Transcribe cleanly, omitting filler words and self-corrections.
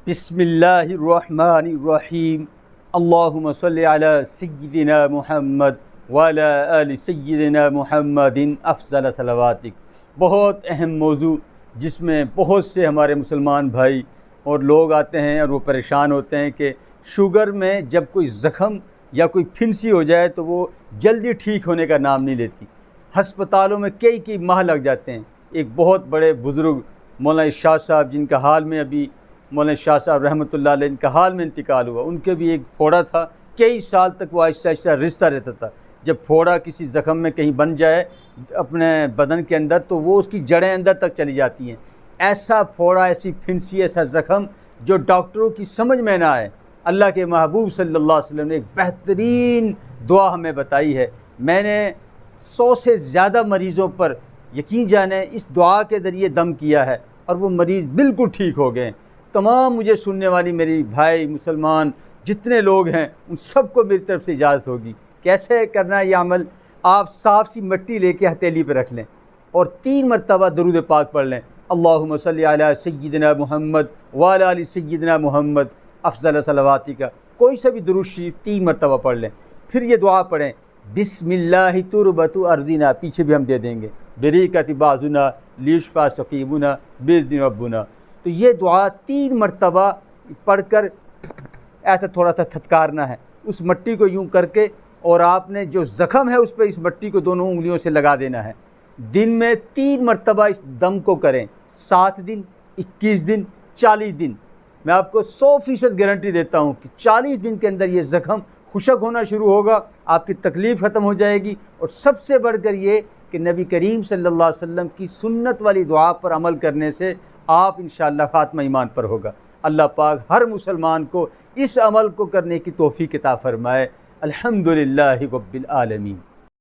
بسم اللہ الرحمن الرحیم اللہم صلی علی سیدنا محمد وعلی آل سیدنا محمد افضل صلواتک۔ بہت اہم موضوع جس میں بہت سے ہمارے مسلمان بھائی اور لوگ آتے ہیں اور وہ پریشان ہوتے ہیں کہ شوگر میں جب کوئی زخم یا کوئی پھنسی ہو جائے تو وہ جلدی ٹھیک ہونے کا نام نہیں لیتی، ہسپتالوں میں کئی ماہ لگ جاتے ہیں۔ ایک بہت بڑے بزرگ مولانا شاہ صاحب، جن کا حال میں ابھی مولانا شاہ صاحب رحمۃ اللہ علیہ، ان کا حال میں انتقال ہوا، ان کے بھی ایک پھوڑا تھا، کئی سال تک وہ آہستہ آہستہ رستا رہتا تھا۔ جب پھوڑا کسی زخم میں کہیں بن جائے اپنے بدن کے اندر تو وہ اس کی جڑیں اندر تک چلی جاتی ہیں۔ ایسا پھوڑا، ایسی پھنسی، ایسا زخم جو ڈاکٹروں کی سمجھ میں نہ آئے، اللہ کے محبوب صلی اللہ علیہ وسلم نے ایک بہترین دعا ہمیں بتائی ہے۔ میں نے 100 سے زیادہ مریضوں پر یقین جانیں اس دعا کے ذریعے دم کیا ہے اور وہ مریض بالکل ٹھیک ہو گئے۔ تمام مجھے سننے والی میری بھائی مسلمان جتنے لوگ ہیں ان سب کو میری طرف سے اجازت ہوگی۔ کیسے کرنا ہے یہ عمل؟ آپ صاف سی مٹی لے کے ہتھیلی پہ رکھ لیں اور 3 مرتبہ درود پاک پڑھ لیں، اللہم صلی علی سیدنا محمد وعلی آل سیدنا محمد افضل صلواتک۔ کوئی سا بھی درود شریف 3 مرتبہ پڑھ لیں، پھر یہ دعا پڑھیں، بسم اللہ تربت ارضنا، پیچھے بھی ہم دے دیں گے، بریکت بعضنا لیشفا سقیمنا باذن ربنا۔ تو یہ دعا 3 مرتبہ پڑھ کر ایسا تھوڑا سا تھتکارنا ہے، اس مٹی کو یوں کر کے، اور آپ نے جو زخم ہے اس پہ اس مٹی کو دونوں انگلیوں سے لگا دینا ہے۔ دن میں 3 مرتبہ اس دم کو کریں، 7 دن، 21 دن، 40 دن۔ میں آپ کو 100% گارنٹی دیتا ہوں کہ 40 دن کے اندر یہ زخم خشک ہونا شروع ہوگا، آپ کی تکلیف ختم ہو جائے گی، اور سب سے بڑھ کر یہ کہ نبی کریم صلی اللہ علیہ وسلم کی سنت والی دعا پر عمل کرنے سے آپ انشاءاللہ خاتمہ ایمان پر ہوگا۔ اللہ پاک ہر مسلمان کو اس عمل کو کرنے کی توفیق عطا فرمائے۔ الحمدللہ رب العالمین۔